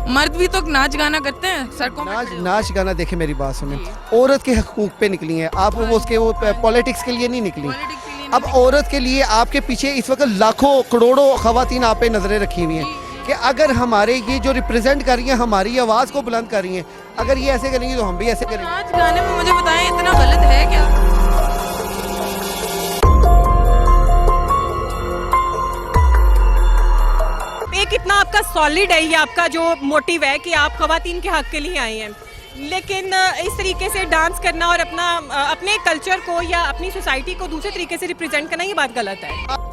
मर्द भी तो नाच गाना करते हैं सड़कों में। नाच गाना देखे, मेरी बात सुने, औरत के हकूक पे निकली हैं आप, वो उसके वो पॉलिटिक्स के लिए नहीं निकली। अब औरत के लिए आपके पीछे इस वक्त लाखों करोड़ों खवातीन आप पे नजरें रखी हुई हैं कि अगर हमारे ये जो रिप्रेजेंट कर रही हैं, हमारी आवाज़ को बुलंद कर रही हैं, अगर ये ऐसे करेंगी तो हम भी ऐसे करेंगे। नाच गाने में मुझे बताएं इतना गलत है क्या? एक इतना आपका सॉलिड है, ये आपका जो मोटिव है कि आप खवातीन के हक के लिए आए हैं, लेकिन इस तरीके से डांस करना और अपने कल्चर को या अपनी सोसाइटी को दूसरे तरीके से रिप्रेजेंट करना, ये बात गलत है।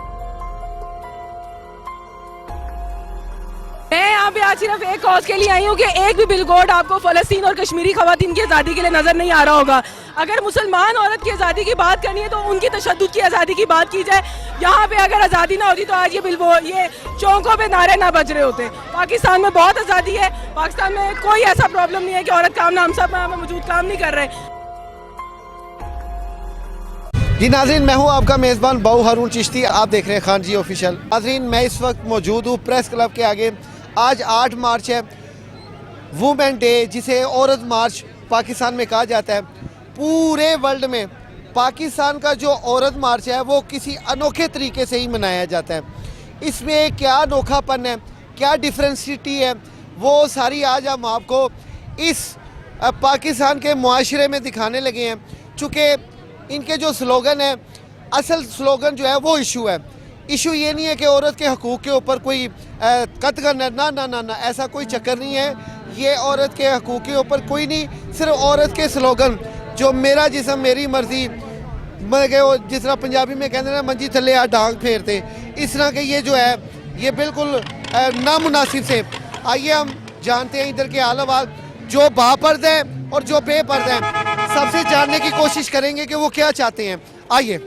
मैं यहाँ पे आज सिर्फ एक कॉज के लिए आई हूँ कि एक भी बिलबोर्ड आपको फ़लस्तीन और कश्मीरी खवातीन की आज़ादी के लिए नज़र नहीं आ रहा होगा। अगर मुसलमान औरत की आज़ादी की बात करनी है तो उनकी तशद्दुद की आज़ादी की बात की जाए। यहाँ पे अगर आज़ादी ना होती तो आज ये बिलबोर्ड, ये चौकों पे नारे ना बज रहे होते। पाकिस्तान में बहुत आज़ादी है, पाकिस्तान में कोई ऐसा प्रॉब्लम नहीं है कि औरत काम ना, हम सब मौजूद काम नहीं कर रहे। जी नाज़रीन, मैं हूं आपका मेज़बान बाऊ हारून चिश्ती, आप देख रहे हैं खान जी ऑफिशियल। नाज़रीन, मैं इस वक्त मौजूद हूं प्रेस क्लब के आगे। आज 8 मार्च है, वुमेन डे, जिसे औरत मार्च पाकिस्तान में कहा जाता है। पूरे वर्ल्ड में पाकिस्तान का जो औरत मार्च है वो किसी अनोखे तरीके से ही मनाया जाता है। इसमें क्या अनोखापन है, क्या डिफरेंसिटी है, वो सारी आज हम आपको इस पाकिस्तान के मुआशरे में दिखाने लगे हैं। चूँकि इनके जो स्लोगन है, असल स्लोगन जो है वो इशू है। इशू ये नहीं है कि औरत के हकूक़ के ऊपर कोई कतगन है, ना ना ना ना, ऐसा कोई चक्कर नहीं है। ये औरत के हकूक़ के ऊपर कोई नहीं, सिर्फ औरत के स्लोगन जो मेरा जिस्म मेरी मर्जी, मतलब जिस तरह पंजाबी में कहते हैं ना, मंजी थले आ डांग फेरते, इस तरह के ये जो है ये बिल्कुल नामुनासिब से। आइए हम जानते हैं इधर के हाल जो बापर्द हैं और जो बेपर्द हैं, सबसे जानने की कोशिश करेंगे कि वो क्या चाहते हैं। आइए,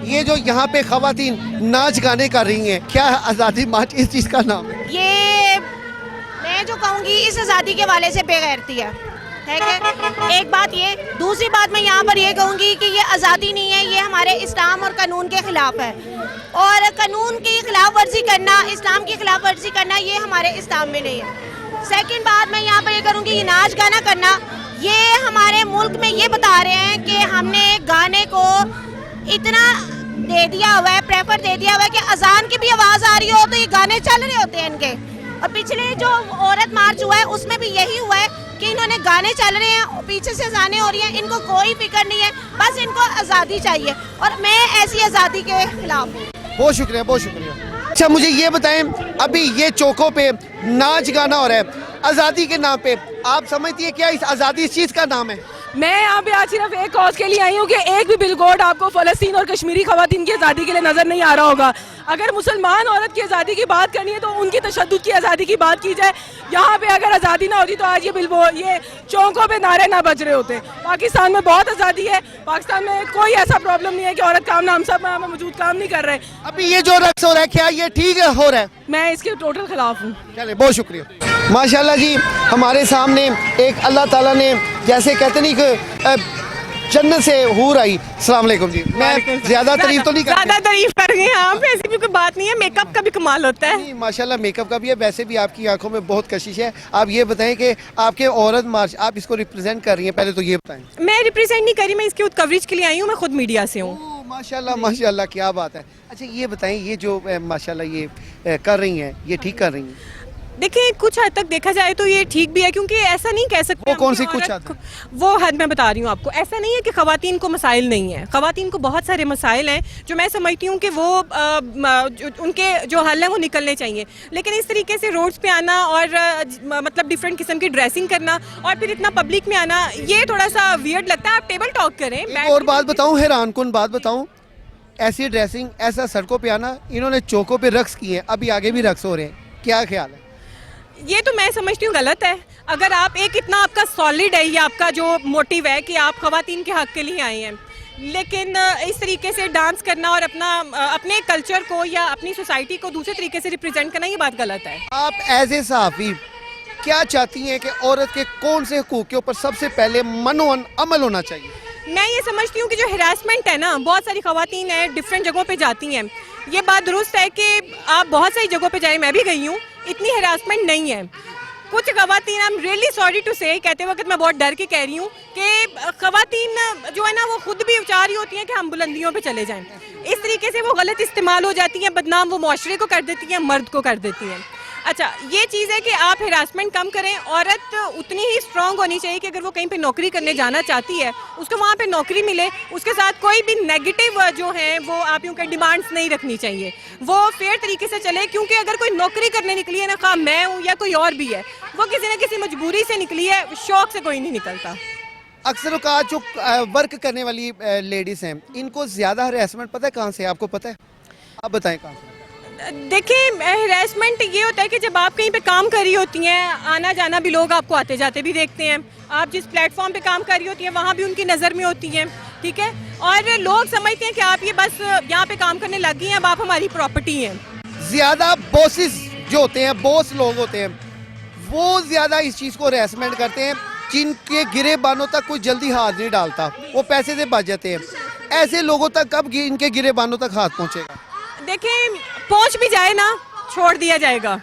ये जो यहाँ पे खवातीन नाच गाने कर रही हैं, क्या आज़ादी मार्च इस चीज़ का नाम है? ये मैं जो कहूँगी इस आज़ादी के वाले से बेगैरती है, ठीक है। एक बात ये, दूसरी बात मैं यहाँ पर ये कहूँगी कि ये आज़ादी नहीं है, ये हमारे इस्लाम और कानून के ख़िलाफ़ है। और कानून की खिलाफ वर्जी करना, इस्लाम की खिलाफ वर्जी करना, ये हमारे इस्लाम में नहीं है। सेकंड बात मैं यहाँ पर ये करूँगी, ये नाच गाना करना, ये हमारे मुल्क में ये बता रहे हैं कि हमने गाने को इतना दे दिया हुआ है, प्रेफर दे दिया हुआ है कि अजान की भी आवाज़ आ रही हो तो ये गाने चल रहे होते हैं इनके। और पिछले जो औरत मार्च हुआ है उसमें भी यही हुआ है कि इन्होंने गाने चल रहे हैं, पीछे से अजानें हो रही हैं, इनको कोई फिक्र नहीं है, बस इनको आज़ादी चाहिए। और मैं ऐसी आज़ादी के खिलाफ हूँ। बहुत शुक्रिया, बहुत शुक्रिया। अच्छा, मुझे ये बताएं, अभी ये चौकों पे नाच गाना हो रहा है आज़ादी के नाम पे, आप समझती है क्या इस आज़ादी इस चीज़ का नाम है? मैं यहाँ पे आज सिर्फ एक कॉज के लिए आई हूँ कि एक भी बिलबोर्ड आपको फ़लस्तीन और कश्मीरी खवातीन की आज़ादी के लिए नज़र नहीं आ रहा होगा। अगर मुसलमान औरत की आज़ादी की बात करनी है तो उनकी तशद्दुद की आज़ादी की बात की जाए। यहाँ पे अगर आज़ादी ना होती तो आज ये बिलबोर्ड, ये चौकों पे नारे ना बज रहे होते। पाकिस्तान में बहुत आज़ादी है, पाकिस्तान में कोई ऐसा प्रॉब्लम नहीं है कि औरत काम ना, हम सब मौजूद काम नहीं कर रहे। अभी ये जो रक्स हो रहा है, क्या ये ठीक है हो रहा है? मैं इसके टोटल खिलाफ हूँ। चले, बहुत शुक्रिया। माशाल्लाह जी, हमारे सामने एक अल्लाह ताला ने, जैसे कहते नहीं कि जन्नत से हूर आई। अस्सलाम वालेकुम जी, मैं ज्यादा तारीफ तो नहीं कर, ज़्यादा तारीफ कर रहे हैं आप, ऐसी भी कोई बात नहीं है, मेकअप का भी कमाल होता है। माशाल्लाह मेकअप का भी है, वैसे भी आपकी आंखों में बहुत कशिश है। आप ये बताएं कि आपके औरत मार्च, आप इसको रिप्रेजेंट कर रही हैं, पहले तो ये बताएं। मैं रिप्रेजेंट नहीं कर रही, मैं इसकी कवरेज के लिए आई हूँ, मैं खुद मीडिया से हूँ। माशाल्लाह माशाल्लाह, क्या बात है। अच्छा ये बताएं, ये जो माशाल्लाह ये कर रही हैं, ये ठीक कर रही हैं? देखिए, कुछ हद तक देखा जाए तो ये ठीक भी है, क्योंकि ऐसा नहीं कह सकते। वो कौन सी कुछ हद? वो हद मैं बता रही हूँ आपको। ऐसा नहीं है कि खवातीन को मसाइल नहीं है, खवातीन को बहुत सारे मसाइल हैं जो मैं समझती हूँ कि वो उनके जो हल हैं वो निकलने चाहिए। लेकिन इस तरीके से रोड्स पे आना और मतलब डिफरेंट किस्म की ड्रेसिंग करना और फिर इतना पब्लिक में आना, ये थोड़ा सा वियर्ड लगता है। आप टेबल टॉक करें। और बात बताऊँ, हैरान कुन बात बताऊँ, ऐसी ड्रेसिंग, ऐसा सड़कों पे आना, इन्होंने चौकों पे रक्स किए हैं, अभी आगे भी रक्स हो रहे हैं, क्या ख्याल है? ये तो मैं समझती हूँ गलत है। अगर आप एक इतना आपका सॉलिड है, ये आपका जो मोटिव है कि आप खवातीन के हक के लिए आए हैं, लेकिन इस तरीके से डांस करना और अपने कल्चर को या अपनी सोसाइटी को दूसरे तरीके से रिप्रेजेंट करना, ये बात गलत है। आप एज ए सहाफ़ी क्या चाहती हैं कि औरत के कौन से हुकूक के ऊपर सबसे पहले मनोअन अमल होना चाहिए? मैं ये समझती हूँ कि जो हिरासमेंट है ना, बहुत सारी खवातीन हैं डिफरेंट जगहों पे जाती हैं, ये बात दुरुस्त है कि आप बहुत सारी जगहों पे जाएं, मैं भी गई हूँ, इतनी हिरासमेंट नहीं है। कुछ खवातीन, I am really sorry to say, कहते वक्त मैं बहुत डर के कह रही हूँ कि खवातीन जो है ना वो खुद भी चाह रही होती हैं कि हम बुलंदियों पे चले जाएं। इस तरीके से वो गलत इस्तेमाल हो जाती हैं, बदनाम वो मुआशरे को कर देती हैं, मर्द को कर देती हैं। अच्छा, ये चीज़ है कि आप हिरासमेंट कम करें। औरत उतनी ही स्ट्रांग होनी चाहिए कि अगर वो कहीं पे नौकरी करने जाना चाहती है उसको वहाँ पे नौकरी मिले, उसके साथ कोई भी नेगेटिव जो है वो आप यूँ कह डिमांड्स नहीं रखनी चाहिए, वो फेयर तरीके से चले। क्योंकि अगर कोई नौकरी करने निकली है ना, खा मैं हूँ या कोई और भी है, वो किसी न किसी मजबूरी से निकली है, शौक से कोई नहीं निकलता। अक्सर औकात जो वर्क करने वाली लेडीज़ हैं, इनको ज़्यादा हरेसमेंट पता है कहाँ से, आपको पता है? आप बताएं कहाँ से? देखिए, हरेसमेंट ये होता है कि जब आप कहीं पे काम कर रही होती हैं, आना जाना भी लोग आपको आते जाते भी देखते हैं, आप जिस प्लेटफॉर्म पे काम कर रही होती हैं वहाँ भी उनकी नज़र में होती हैं, ठीक है, और लोग समझते हैं कि आप ये बस यहाँ पे काम करने लगी हैं, अब आप हमारी प्रॉपर्टी हैं। ज़्यादा बॉसेस जो होते हैं, बॉस लोग होते हैं, वो ज़्यादा इस चीज़ को हरेसमेंट करते हैं, जिनके गिरेबानों तक कोई जल्दी हाथ नहीं डालता, वो पैसे से बच जाते हैं। ऐसे लोगों तक कब इनके गिरेबानों तक हाथ पहुँचेगा? देखिए, पहुंच भी जाए ना, छोड़ दिया जाएगा,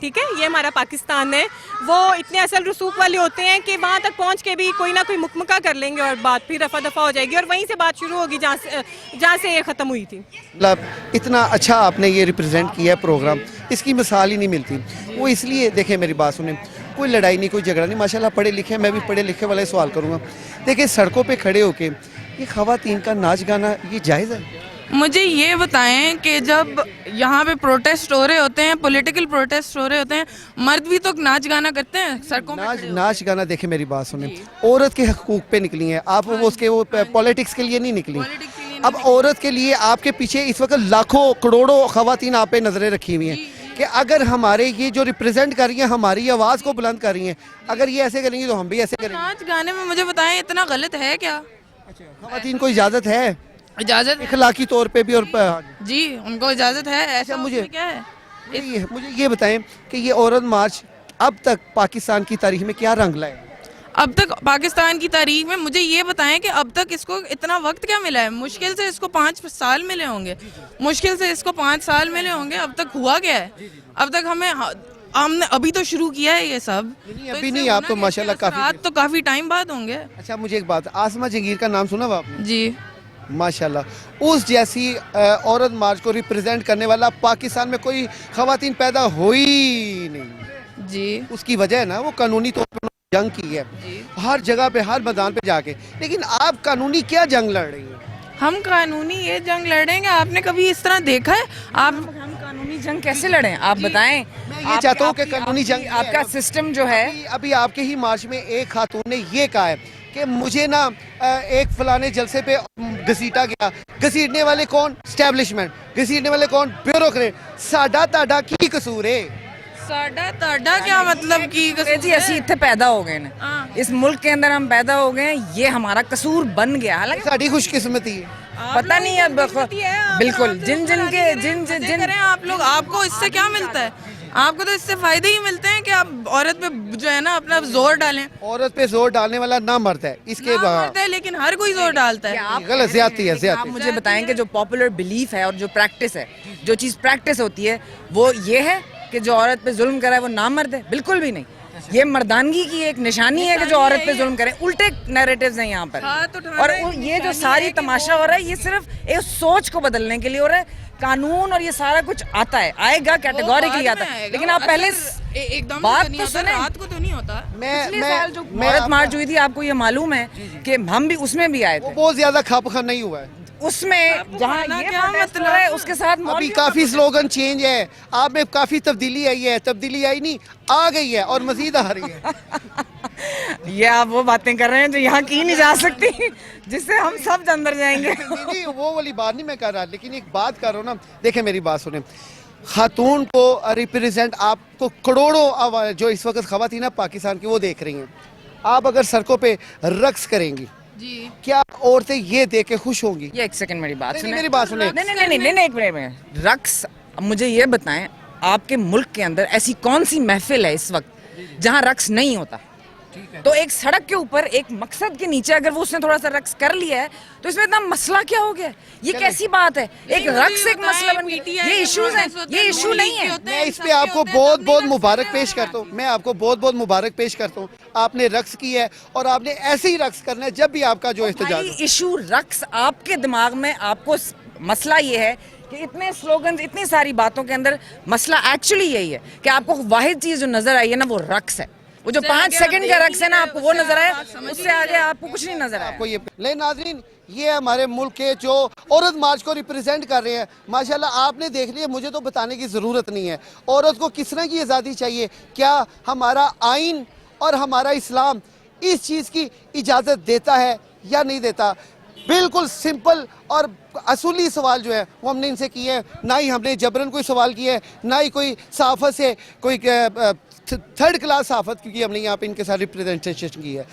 ठीक है। ये हमारा पाकिस्तान है, वो इतने असल रसूख वाले होते हैं कि वहाँ तक पहुँच के भी कोई ना कोई मुकमका कर लेंगे और बात फिर रफा दफा हो जाएगी और वहीं से बात शुरू होगी जहाँ से ये ख़त्म हुई थी। मतलब इतना अच्छा आपने ये रिप्रेजेंट किया है प्रोग्राम, इसकी मिसाल ही नहीं मिलती। वो इसलिए, देखें मेरी बात सुने, कोई लड़ाई नहीं, कोई झगड़ा नहीं, माशाल्लाह पढ़े लिखे हैं, मैं भी पढ़े लिखे वाले सवाल करूँगा। देखिए, सड़कों पर खड़े होके ये ख़वातीन का नाच गाना ये जायज़ है? मुझे ये बताएं कि जब यहाँ पे प्रोटेस्ट हो रहे होते हैं, पॉलिटिकल प्रोटेस्ट हो रहे होते हैं, मर्द भी तो नाच गाना करते हैं सड़कों पे। नाच गाना, देखे मेरी बात सुने, औरत के हकूक पे निकली हैं आप, वो उसके वो पॉलिटिक्स के लिए नहीं निकली। अब औरत के लिए आपके पीछे इस वक्त लाखों करोड़ों खवातीन आप पे नजरें रखी हुई हैं कि अगर हमारे ये जो रिप्रेजेंट कर रही हैं, हमारी आवाज़ को बुलंद कर रही हैं, अगर ये ऐसे करेंगी तो हम भी ऐसे करेंगे। नाच गाने में मुझे बताएं इतना गलत है क्या? खवातीन को इजाज़त है, इजाजत इखलाकी तौर पे भी, और जी उनको इजाजत है, ऐसा मुझे क्या है? मुझे ये बताएं कि ये औरत मार्च अब तक पाकिस्तान की तारीख में क्या रंग लाए? अब तक पाकिस्तान की तारीख में मुझे ये बताएं कि अब तक इसको इतना वक्त क्या मिला है? मुश्किल से इसको 5 साल मिले होंगे, मुश्किल से इसको 5 साल मिले होंगे। अब तक हुआ क्या है? अब तक हमने अभी तो शुरू किया है ये सब, अभी नहीं, आप तो माशाल्लाह काफी टाइम बाद होंगे। अच्छा, मुझे एक बात, आसमा जंगीर का नाम सुना हुआ आपने? जी माशाल्लाह, उस जैसी औरत मार्च को रिप्रेजेंट करने वाला पाकिस्तान में कोई खवातीन पैदा हुई नहीं जी। उसकी वजह है ना, वो कानूनी तौर पर जंग की है हर जगह पे, हर मैदान पे जाके। लेकिन आप कानूनी क्या जंग लड़ रही हैं? हम कानूनी ये जंग लड़ेंगे, आपने कभी इस तरह देखा है? हम कानूनी जंग कैसे लड़ें, आप बताएं। मैं ये चाहता हूँ कि कानूनी जंग, आपका सिस्टम जो है, अभी आपके ही मार्च में एक खातून ने ये कहा है कि मुझे ना एक फलाने जलसे पे घसीटा गया। घसीटने वाले कौन? स्टैब्लिशमेंट। घसीटने वाले कौन? ब्यूरोक्रेट। साडा ताडा की कसूर है? साडा ताडा क्या मतलब की जी असी इत्थे पैदा हो गए हैं, इस मुल्क के अंदर हम पैदा हो गए हैं, ये हमारा कसूर बन गया। हालांकि साड़ी खुशकिस्मती है, पता नहीं अब बिल्कुल जिन आप लोग, आपको इससे क्या मिलता है? आपको तो इससे फायदे ही मिलते हैं कि आप औरत पे जो है ना अपना जोर डालें। औरत पे जोर डालने वाला ना मर्द है, इसके बाद है, लेकिन हर कोई जोर डालता है। गलत, ज्यादती है, ज्यादती। आप मुझे बताएं कि जो पॉपुलर बिलीफ है और जो प्रैक्टिस है, जो चीज़ प्रैक्टिस होती है वो ये है कि जो औरत पे जुल्म करा है वो नामर्द है? बिल्कुल भी नहीं। ये मर्दानगी की एक निशानी है कि जो औरत पे जुल्म करे। उल्टे नैरेटिव्स हैं यहाँ पर, और ये जो सारी तमाशा हो रहा है ये सिर्फ एक सोच को बदलने के लिए हो रहा है। कानून और ये सारा कुछ आता है, आएगा, कैटेगोरिकली आता है, लेकिन आप पहले एकदम बात तो सुने। रात को तो नहीं होता। पिछले साल जो औरत मार्च हुई थी, आपको ये मालूम है कि हम भी उसमें भी आए थे। बहुत ज्यादा खापखा नहीं हुआ है उसमें, जहाँ ये क्या मतलब है, उसके साथ अभी काफी स्लोगन चेंज है, आप में काफी तब्दीली आई है। तब्दीली आई नहीं, आ गई है और मजीद आ रही है। ये आप वो बातें कर रहे हैं जो यहाँ की नहीं जा सकती, जिससे हम सब अंदर जाएंगे। नहीं, वो वाली बात नहीं मैं कर रहा, लेकिन एक बात कर रहा हूँ ना, देखें मेरी बात सुने, खातून को रिप्रेजेंट आपको करोड़ों जो इस वक्त खवातीन है पाकिस्तान की वो देख रही हैं। आप अगर सड़कों पे रक्स करेंगी जी, क्या औरतें ये देख के खुश होंगी? ये एक सेकंड मेरी बात सुने, मेरी बात सुने। नहीं एक मिनट। रक्स, मुझे ये बताएं, आपके मुल्क के अंदर ऐसी कौन सी महफिल है इस वक्त जहाँ रक्स नहीं होता? तो एक सड़क के ऊपर एक मकसद के नीचे अगर वो उसने थोड़ा सा रक्स कर लिया है तो इसमें इतना मसला क्या हो गया? ये कैसी बात है? एक रक्स एक मसला बन गया। ये इश्यूज हैं, ये इशू नहीं है। मैं इस पे आपको बहुत बहुत मुबारक पेश करता हूँ, मैं आपको बहुत बहुत मुबारक पेश करता हूँ। आपने रक्स की है और आपने ऐसे ही रक्स करना है जब भी आपका जो एहतजाज हो। इशू रक्स आपके दिमाग में, आपको मसला ये है कि इतने स्लोगन्स, इतनी सारी बातों के अंदर मसला एक्चुअली यही है कि आपको वाहिद चीज जो नजर आई है ना वो रक्स है। वो जो 5 सेकंड का रक्स है ना, आपको वो नजर आया, उससे आगे आपको कुछ नहीं नजर आया। आपको ये ले नाज़रीन, ये हमारे मुल्क के जो औरत मार्च को रिप्रेजेंट कर रहे हैं, माशाल्लाह आपने देख लिया, मुझे तो बताने की ज़रूरत नहीं है। औरत को किस तरह की आज़ादी चाहिए, क्या हमारा आइन और हमारा इस्लाम इस चीज़ की इजाज़त देता है या नहीं देता? बिल्कुल सिंपल और असूली सवाल जो है वो हमने इनसे किए हैं। ना ही हमने जबरन कोई सवाल किया है, ना ही कोई सहाफ़त से कोई थर्ड क्लास सहाफ़त की हमने यहाँ पे इनके साथ रिप्रेजेंटेशन की है।